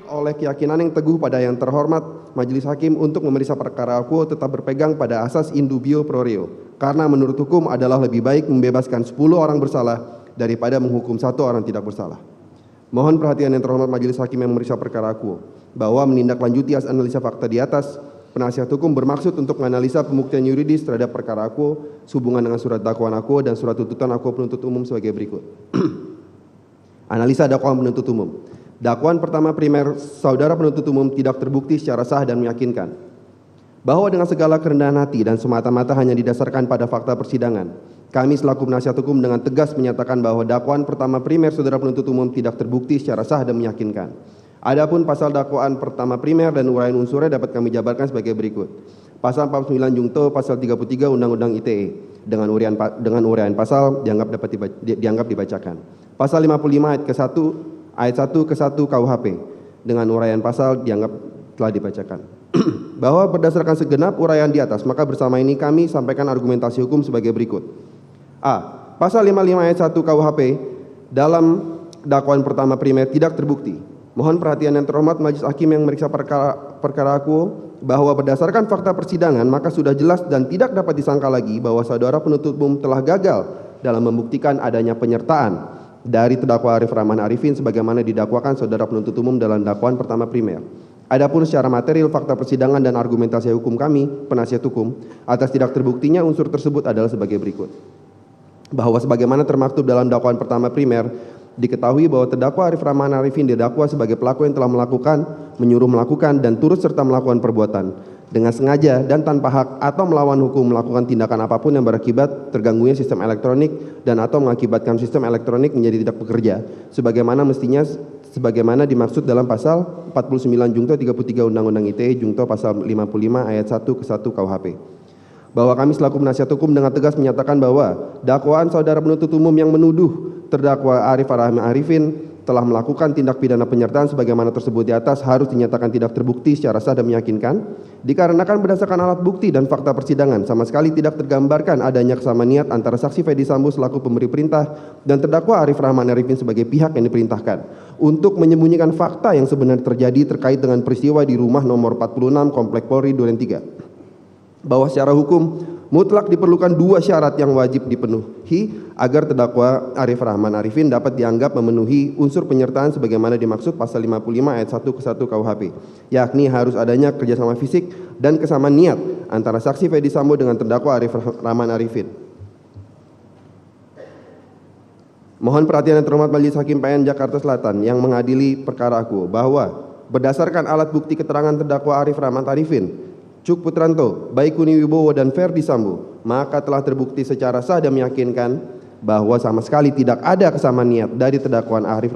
oleh keyakinan yang teguh pada yang terhormat Majelis Hakim untuk memeriksa perkara akuo tetap berpegang pada asas in dubio pro reo, karena menurut hukum adalah lebih baik membebaskan 10 orang bersalah daripada menghukum 1 orang tidak bersalah. Mohon perhatian yang terhormat Majelis Hakim yang memeriksa perkara akuo bahwa menindaklanjuti analisa fakta di atas, penasihat hukum bermaksud untuk menganalisa pembuktian yuridis terhadap perkara akuo sehubungan dengan surat dakwaan akuo dan surat tuntutan akuo penuntut umum sebagai berikut. Analisa dakwaan penuntut umum. Dakwaan pertama primer saudara penuntut umum tidak terbukti secara sah dan meyakinkan bahwa dengan segala kerendahan hati dan semata-mata hanya didasarkan pada fakta persidangan, kami selaku penasihat hukum dengan tegas menyatakan bahwa dakwaan pertama primer saudara penuntut umum tidak terbukti secara sah dan meyakinkan. Adapun pasal dakwaan pertama primer dan uraian unsurnya dapat kami jabarkan sebagai berikut. Pasal 49 Jungto pasal 33 Undang-Undang ITE dengan uraian pasal dianggap dibacakan. Pasal 55 ayat 1 ke 1 KUHP dengan uraian pasal dianggap telah dibacakan. Bahwa berdasarkan segenap uraian di atas, maka bersama ini kami sampaikan argumentasi hukum sebagai berikut. A. Pasal 55 ayat 1 KUHP dalam dakwaan pertama primer tidak terbukti. Mohon perhatian yang terhormat Majelis Hakim yang memeriksa perkara akuo bahwa berdasarkan fakta persidangan maka sudah jelas dan tidak dapat disangka lagi bahwa saudara penuntut umum telah gagal dalam membuktikan adanya penyertaan dari terdakwa Arif Rahman Arifin sebagaimana didakwakan saudara penuntut umum dalam dakwaan pertama primer. Adapun secara material fakta persidangan dan argumentasi hukum kami, penasihat hukum, atas tidak terbuktinya unsur tersebut adalah sebagai berikut. Bahwa sebagaimana termaktub dalam dakwaan pertama primer, diketahui bahwa terdakwa Arif Rahman Arifin didakwa sebagai pelaku yang telah melakukan, menyuruh melakukan, dan turut serta melakukan perbuatan dengan sengaja dan tanpa hak atau melawan hukum melakukan tindakan apapun yang berakibat terganggunya sistem elektronik dan atau mengakibatkan sistem elektronik menjadi tidak bekerja sebagaimana dimaksud dalam pasal 49 Jungto 33 Undang-Undang ITE Jungto pasal 55 ayat 1 ke 1 KUHP. Bahwa kami selaku penasihat hukum dengan tegas menyatakan bahwa dakwaan saudara penuntut umum yang menuduh terdakwa Arif Rahman Arifin telah melakukan tindak pidana penyertaan sebagaimana tersebut di atas harus dinyatakan tidak terbukti secara sah dan meyakinkan dikarenakan berdasarkan alat bukti dan fakta persidangan sama sekali tidak tergambarkan adanya kesamaan niat antara saksi Ferdi Sambo selaku pemberi perintah dan terdakwa Arif Rahman Arifin sebagai pihak yang diperintahkan untuk menyembunyikan fakta yang sebenarnya terjadi terkait dengan peristiwa di rumah nomor 46 Komplek Polri Duren 3. Bahwa secara hukum mutlak diperlukan 2 syarat yang wajib dipenuhi agar terdakwa Arif Rahman Arifin dapat dianggap memenuhi unsur penyertaan sebagaimana dimaksud pasal 55 ayat 1 ke 1 KUHP, yakni harus adanya kerjasama fisik dan kesamaan niat antara saksi Ferdi Sambo dengan terdakwa Arif Rahman Arifin. Mohon perhatian yang terhormat Majelis Hakim PN Jakarta Selatan yang mengadili perkara akuo bahwa berdasarkan alat bukti keterangan terdakwa Arif Rahman Arifin, Cuk Putranto, Baikuni Wibowo dan Ferdi Sambo, maka telah terbukti secara sah dan meyakinkan bahwa sama sekali tidak ada kesamaan niat dari terdakwa Arif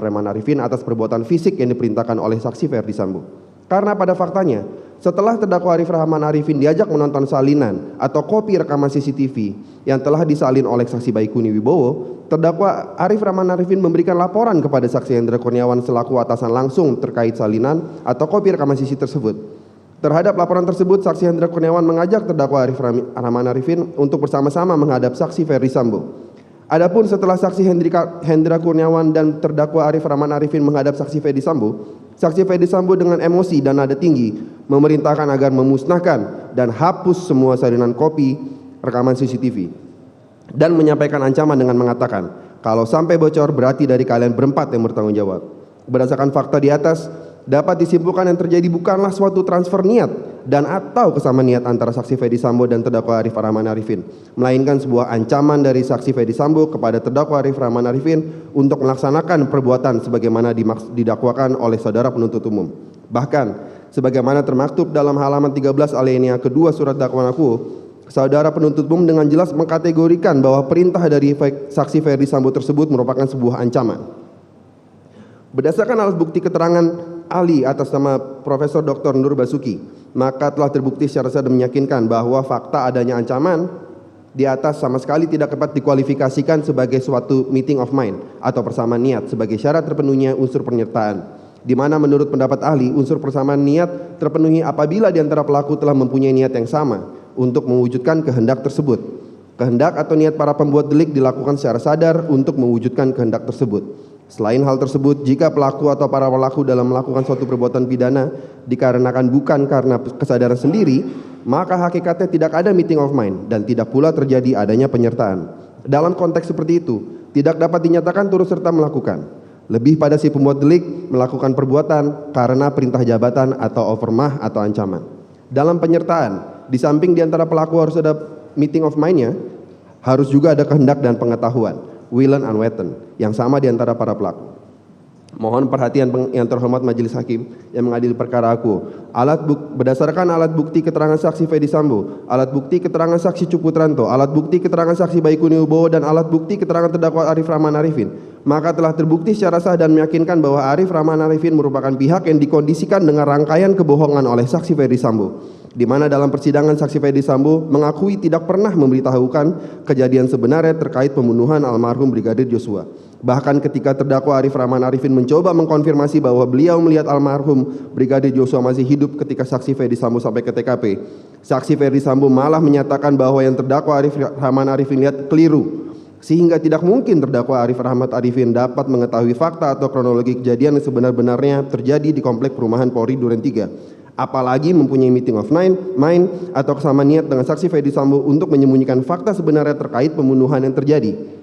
Rahman Arifin atas perbuatan fisik yang diperintahkan oleh saksi Ferdi Sambo. Karena pada faktanya, setelah terdakwa Arif Rahman Arifin diajak menonton salinan atau kopi rekaman CCTV yang telah disalin oleh saksi Baikuni Wibowo, terdakwa Arif Rahman Arifin memberikan laporan kepada saksi Hendra Kurniawan selaku atasan langsung terkait salinan atau kopi rekaman CCTV tersebut. Terhadap laporan tersebut, saksi Hendra Kurniawan mengajak terdakwa Arif Rahman Arifin untuk bersama-sama menghadap saksi Ferdi Sambo. Adapun setelah saksi Hendra Kurniawan dan terdakwa Arif Rahman Arifin menghadap saksi Ferdi Sambo, saksi Ferdi Sambo dengan emosi dan nada tinggi memerintahkan agar memusnahkan dan hapus semua salinan kopi rekaman CCTV dan menyampaikan ancaman dengan mengatakan, kalau sampai bocor berarti dari kalian berempat yang bertanggung jawab. Berdasarkan fakta di atas, dapat disimpulkan yang terjadi bukanlah suatu transfer niat dan atau kesamaan niat antara saksi Ferdi Sambo dan terdakwa Arif Rahman Arifin, melainkan sebuah ancaman dari saksi Ferdi Sambo kepada terdakwa Arif Rahman Arifin untuk melaksanakan perbuatan sebagaimana didakwakan oleh saudara penuntut umum. Bahkan, sebagaimana termaktub dalam halaman 13 alinea kedua surat dakwaan akuo, saudara penuntut umum dengan jelas mengkategorikan bahwa perintah dari saksi Ferdi Sambo tersebut merupakan sebuah ancaman. Berdasarkan alat bukti keterangan ahli atas nama Profesor Dr. Nur Basuki, maka telah terbukti secara sah dan meyakinkan bahwa fakta adanya ancaman di atas sama sekali tidak dapat dikualifikasikan sebagai suatu meeting of mind atau persamaan niat sebagai syarat terpenuhnya unsur penyertaan, di mana menurut pendapat ahli unsur persamaan niat terpenuhi apabila di antara pelaku telah mempunyai niat yang sama untuk mewujudkan kehendak tersebut. Kehendak atau niat para pembuat delik dilakukan secara sadar untuk mewujudkan kehendak tersebut. Selain hal tersebut, jika pelaku atau para pelaku dalam melakukan suatu perbuatan pidana dikarenakan bukan karena kesadaran sendiri, maka hakikatnya tidak ada meeting of mind dan tidak pula terjadi adanya penyertaan. Dalam konteks seperti itu, tidak dapat dinyatakan turut serta melakukan. Lebih pada si pembuat delik melakukan perbuatan karena perintah jabatan atau overmah atau ancaman. Dalam penyertaan, di samping di antara pelaku harus ada meeting of mind-nya, harus juga ada kehendak dan pengetahuan, willen and wetten, yang sama di antara para pelaku. Mohon perhatian yang terhormat majelis hakim yang mengadili perkara aku. Berdasarkan alat bukti keterangan saksi Fedy Sambo, alat bukti keterangan saksi Cuk Putranto, alat bukti keterangan saksi Baikuni Wibowo, dan alat bukti keterangan terdakwa Arif Rahman Arifin, maka telah terbukti secara sah dan meyakinkan bahwa Arif Rahman Arifin merupakan pihak yang dikondisikan dengan rangkaian kebohongan oleh saksi Fedy Sambo, di mana dalam persidangan saksi Fedy Sambo mengakui tidak pernah memberitahukan kejadian sebenarnya terkait pembunuhan almarhum Brigadir Joshua. Bahkan ketika terdakwa Arif Rahman Arifin mencoba mengkonfirmasi bahwa beliau melihat almarhum Brigadir Joshua masih hidup ketika saksi Fedy Sambo sampai ke TKP, saksi Fedy Sambo malah menyatakan bahwa yang terdakwa Arif Rahman Arifin lihat keliru, sehingga tidak mungkin terdakwa Arif Rahman Arifin dapat mengetahui fakta atau kronologi kejadian yang sebenar-benarnya terjadi di komplek perumahan Polri Duren 3. Apalagi mempunyai meeting of mind atau kesamaan niat dengan saksi Fedy Sambo untuk menyembunyikan fakta sebenarnya terkait pembunuhan yang terjadi.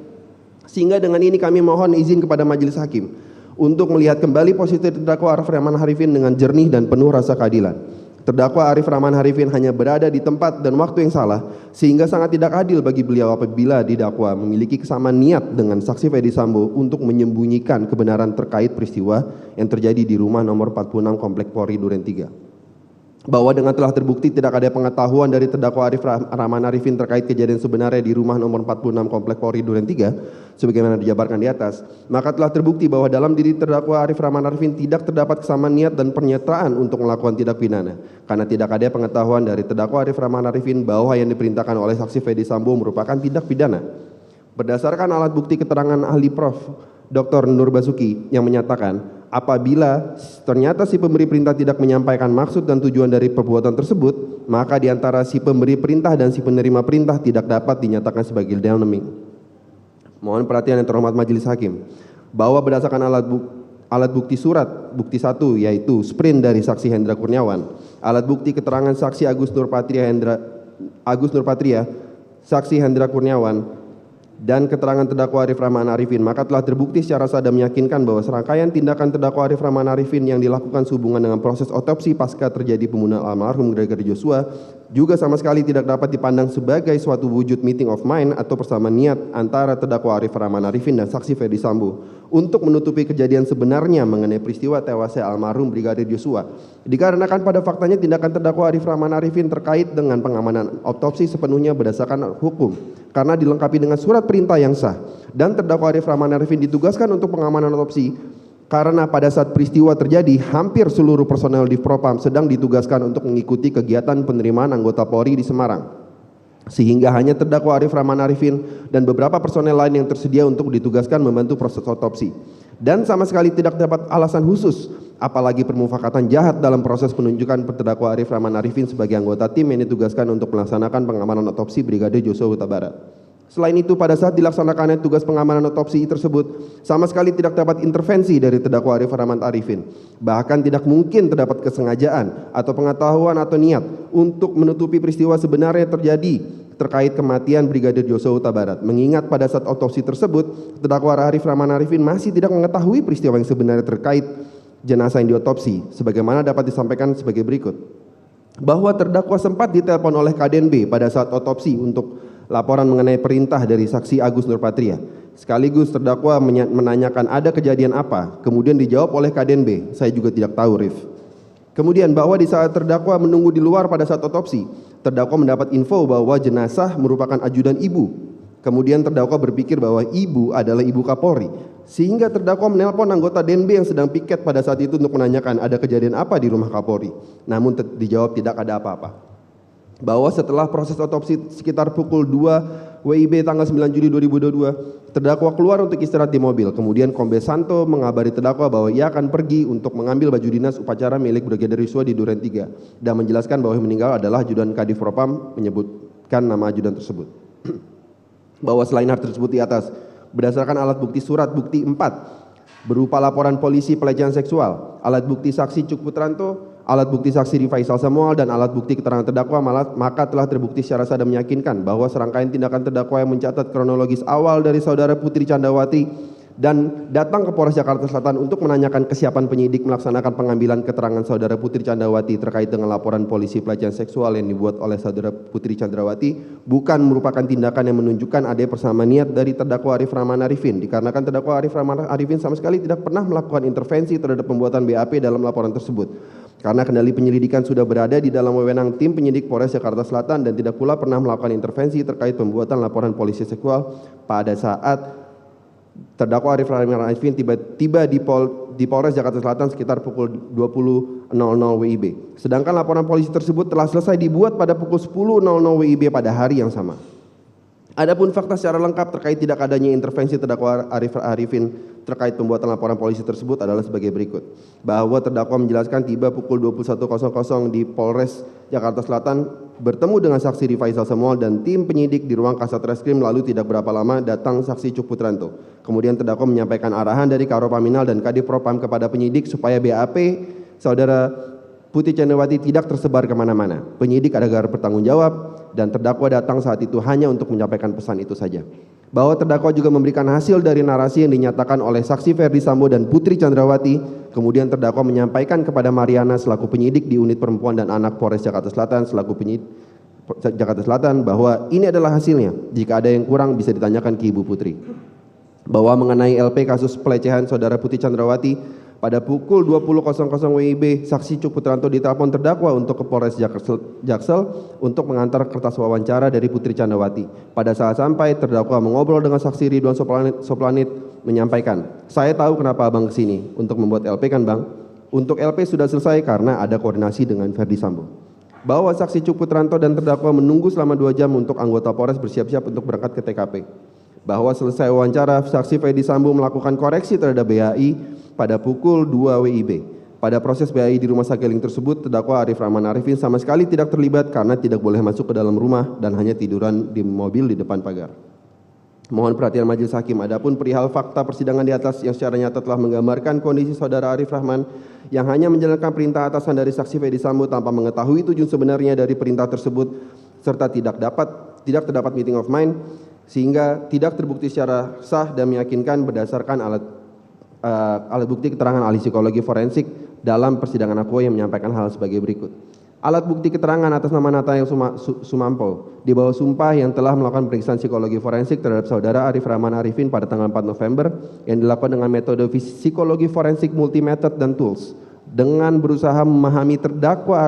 Sehingga dengan ini kami mohon izin kepada majelis hakim untuk melihat kembali posisi terdakwa Arif Rahman Arifin dengan jernih dan penuh rasa keadilan. Terdakwa Arif Rahman Arifin hanya berada di tempat dan waktu yang salah, sehingga sangat tidak adil bagi beliau apabila didakwa memiliki kesamaan niat dengan saksi Fedy Sambo untuk menyembunyikan kebenaran terkait peristiwa yang terjadi di rumah nomor 46 Komplek Polri Duren 3. Bahwa dengan telah terbukti tidak ada pengetahuan dari terdakwa Arif Rahman Arifin terkait kejadian sebenarnya di rumah nomor 46 Komplek Polri Duren 3 sebagaimana dijabarkan di atas, maka telah terbukti bahwa dalam diri terdakwa Arif Rahman Arifin tidak terdapat kesamaan niat dan pernyataan untuk melakukan tindak pidana, karena tidak ada pengetahuan dari terdakwa Arif Rahman Arifin bahwa yang diperintahkan oleh saksi Fedy Sambo merupakan tindak pidana. Berdasarkan alat bukti keterangan ahli Prof. Dr. Nur Basuki yang menyatakan apabila ternyata si pemberi perintah tidak menyampaikan maksud dan tujuan dari perbuatan tersebut, maka di antara si pemberi perintah dan si penerima perintah tidak dapat dinyatakan sebagai damning. Mohon perhatian yang terhormat majelis hakim bahwa berdasarkan alat bukti surat bukti 1 yaitu sprint dari saksi Hendra Kurniawan, alat bukti keterangan saksi Agus Nur Patria, saksi Hendra Kurniawan, dan keterangan terdakwa Arif Rahman Arifin, maka telah terbukti secara sah dan meyakinkan bahwa serangkaian tindakan terdakwa Arif Rahman Arifin yang dilakukan sehubungan dengan proses otopsi pasca terjadi pembunuhan almarhum Brigadir Joshua juga sama sekali tidak dapat dipandang sebagai suatu wujud meeting of mind atau persamaan niat antara terdakwa Arif Rahman Arifin dan saksi Fedy Sambo untuk menutupi kejadian sebenarnya mengenai peristiwa tewasnya almarhum Brigadir Joshua. Dikarenakan pada faktanya tindakan terdakwa Arif Rahman Arifin terkait dengan pengamanan otopsi sepenuhnya berdasarkan hukum, karena dilengkapi dengan surat perintah yang sah, dan terdakwa Arif Rahman Arifin ditugaskan untuk pengamanan otopsi karena pada saat peristiwa terjadi hampir seluruh personel di Propam sedang ditugaskan untuk mengikuti kegiatan penerimaan anggota Polri di Semarang, sehingga hanya terdakwa Arif Rahman Arifin dan beberapa personel lain yang tersedia untuk ditugaskan membantu proses otopsi, dan sama sekali tidak dapat alasan khusus apalagi permufakatan jahat dalam proses penunjukan terdakwa Arif Rahman Arifin sebagai anggota tim yang ditugaskan untuk melaksanakan pengamanan otopsi Brigadir Joshua Huta Barat. Selain itu, pada saat dilaksanakannya tugas pengamanan otopsi tersebut, sama sekali tidak dapat intervensi dari terdakwa Arif Rahman Arifin. Bahkan tidak mungkin terdapat kesengajaan atau pengetahuan atau niat untuk menutupi peristiwa sebenarnya terjadi terkait kematian Brigadir Joshua Huta Barat. Mengingat pada saat otopsi tersebut, terdakwa Arif Rahman Arifin masih tidak mengetahui peristiwa yang sebenarnya terkait jenazah yang diotopsi, sebagaimana dapat disampaikan sebagai berikut. Bahwa terdakwa sempat ditelepon oleh KDNB pada saat otopsi untuk laporan mengenai perintah dari saksi Agus Nur Patria. Sekaligus terdakwa menanyakan ada kejadian apa, kemudian dijawab oleh KDNB, saya juga tidak tahu, Rif. Kemudian bahwa di saat terdakwa menunggu di luar pada saat otopsi, terdakwa mendapat info bahwa jenazah merupakan ajudan ibu. Kemudian terdakwa berpikir bahwa ibu adalah ibu Kapolri, sehingga terdakwa menelpon anggota DNB yang sedang piket pada saat itu untuk menanyakan ada kejadian apa di rumah Kapolri. Namun dijawab tidak ada apa-apa. Bahwa setelah proses otopsi sekitar pukul 2 WIB tanggal 9 Juli 2022, terdakwa keluar untuk istirahat di mobil. Kemudian Kombes Santo mengabari terdakwa bahwa ia akan pergi untuk mengambil baju dinas upacara milik Brigadir Joshua di Duren 3 dan menjelaskan bahwa yang meninggal adalah ajudan Kadif Propam, menyebutkan nama ajudan tersebut. Bahwa selain hal tersebut di atas, berdasarkan alat bukti surat bukti 4 berupa laporan polisi pelecehan seksual, alat bukti saksi Cuk Putranto, alat bukti saksi Rifaisal Samuel, dan alat bukti keterangan terdakwa, maka telah terbukti secara sah dan meyakinkan bahwa serangkaian tindakan terdakwa yang mencatat kronologis awal dari saudara Putri Chandrawati dan datang ke Polres Jakarta Selatan untuk menanyakan kesiapan penyidik melaksanakan pengambilan keterangan saudara Putri Chandrawati terkait dengan laporan polisi pelecehan seksual yang dibuat oleh saudara Putri Chandrawati bukan merupakan tindakan yang menunjukkan adanya persamaan niat dari terdakwa Arif Rahman Arifin, dikarenakan terdakwa Arif Rahman Arifin sama sekali tidak pernah melakukan intervensi terhadap pembuatan BAP dalam laporan tersebut. Karena kendali penyelidikan sudah berada di dalam wewenang tim penyidik Polres Jakarta Selatan dan tidak pula pernah melakukan intervensi terkait pembuatan laporan polisi seksual pada saat terdakwa Arif Rahman Arifin tiba di Polres Jakarta Selatan sekitar pukul 20.00 WIB. Sedangkan laporan polisi tersebut telah selesai dibuat pada pukul 10.00 WIB pada hari yang sama. Adapun fakta secara lengkap terkait tidak adanya intervensi terdakwa Arif Arifin terkait pembuatan laporan polisi tersebut adalah sebagai berikut. Bahwa terdakwa menjelaskan tiba pukul 21.00 di Polres Jakarta Selatan bertemu dengan saksi Rifaisal Samuel dan tim penyidik di ruang Kasat Reskrim, lalu tidak berapa lama datang saksi Cuk Putranto. Kemudian terdakwa menyampaikan arahan dari Karopaminal dan Kadif Propam kepada penyidik supaya BAP saudara Putri Chandrawati tidak tersebar kemana-mana. Penyidik adalah bertanggung jawab dan terdakwa datang saat itu hanya untuk menyampaikan pesan itu saja. Bahwa terdakwa juga memberikan hasil dari narasi yang dinyatakan oleh saksi Ferdi Sambo dan Putri Chandrawati. Kemudian terdakwa menyampaikan kepada Mariana selaku penyidik di unit perempuan dan anak Polres Jakarta Selatan selaku penyidik Jakarta Selatan bahwa ini adalah hasilnya. Jika ada yang kurang bisa ditanyakan ke Ibu Putri. Bahwa mengenai LP kasus pelecehan saudara Putri Chandrawati, pada pukul 20.00 WIB, saksi Cuk Putranto ditelepon terdakwa untuk ke Polres Jaksel untuk mengantar kertas wawancara dari Putri Chandrawati. Pada saat sampai, terdakwa mengobrol dengan saksi Ridwan Soplanit menyampaikan, "Saya tahu kenapa abang kesini, untuk membuat LP kan bang? Untuk LP sudah selesai karena ada koordinasi dengan Ferdi Sambo." Bahwa saksi Cuk Putranto dan terdakwa menunggu selama 2 jam untuk anggota Polres bersiap-siap untuk berangkat ke TKP. Bahwa selesai wawancara, saksi Ferdi Sambo melakukan koreksi terhadap BAI pada pukul 2 WIB. Pada proses BAI di rumah saguling tersebut, terdakwa Arif Rahman Arifin sama sekali tidak terlibat karena tidak boleh masuk ke dalam rumah dan hanya tiduran di mobil di depan pagar. Mohon perhatian majelis hakim. Adapun perihal fakta persidangan di atas yang secara nyata telah menggambarkan kondisi saudara Arif Rahman yang hanya menjalankan perintah atasan dari saksi Ferdi Sambo tanpa mengetahui tujuan sebenarnya dari perintah tersebut serta tidak terdapat meeting of mind sehingga tidak terbukti secara sah dan meyakinkan berdasarkan alat bukti keterangan ahli psikologi forensik dalam persidangan aku yang menyampaikan hal sebagai berikut. Alat bukti keterangan atas nama Natayang Sumampo di bawah sumpah yang telah melakukan pemeriksaan psikologi forensik terhadap saudara Arif Rahman Arifin pada tanggal 4 November yang dilakukan dengan metode psikologi forensik multi-method dan tools dengan berusaha memahami terdakwa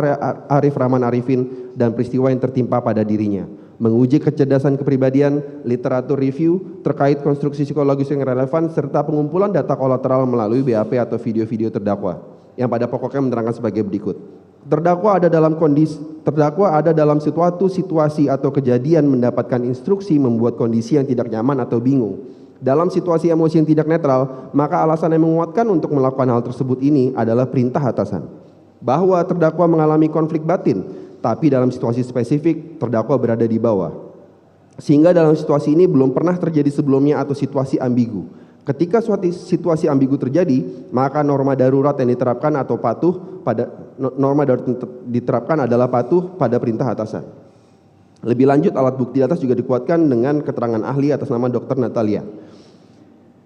Arif Rahman Arifin dan peristiwa yang tertimpa pada dirinya, menguji kecerdasan kepribadian, literatur review terkait konstruksi psikologis yang relevan, serta pengumpulan data kolateral melalui BAP atau video-video terdakwa, yang pada pokoknya menerangkan sebagai berikut. Terdakwa ada dalam suatu situasi atau kejadian mendapatkan instruksi membuat kondisi yang tidak nyaman atau bingung. Dalam situasi emosi yang tidak netral, maka alasan yang menguatkan untuk melakukan hal tersebut ini adalah perintah atasan. Bahwa terdakwa mengalami konflik batin, tapi dalam situasi spesifik terdakwa berada di bawah. Sehingga dalam situasi ini belum pernah terjadi sebelumnya atau situasi ambigu. Ketika suatu situasi ambigu terjadi, maka norma darurat yang diterapkan atau diterapkan adalah patuh pada perintah atasan. Lebih lanjut, alat bukti di atas juga dikuatkan dengan keterangan ahli atas nama Dr. Natalia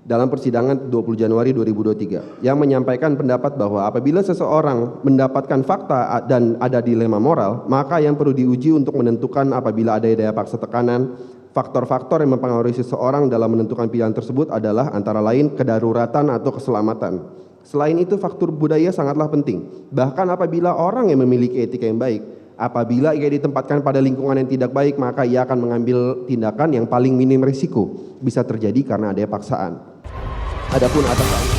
dalam persidangan 20 Januari 2023 yang menyampaikan pendapat bahwa apabila seseorang mendapatkan fakta dan ada dilema moral, maka yang perlu diuji untuk menentukan apabila ada daya paksa tekanan, faktor-faktor yang mempengaruhi seseorang dalam menentukan pilihan tersebut adalah antara lain kedaruratan atau keselamatan. Selain itu, faktor budaya sangatlah penting. Bahkan apabila orang yang memiliki etika yang baik, apabila ia ditempatkan pada lingkungan yang tidak baik, maka ia akan mengambil tindakan yang paling minim risiko bisa terjadi karena adanya paksaan. Adapun atas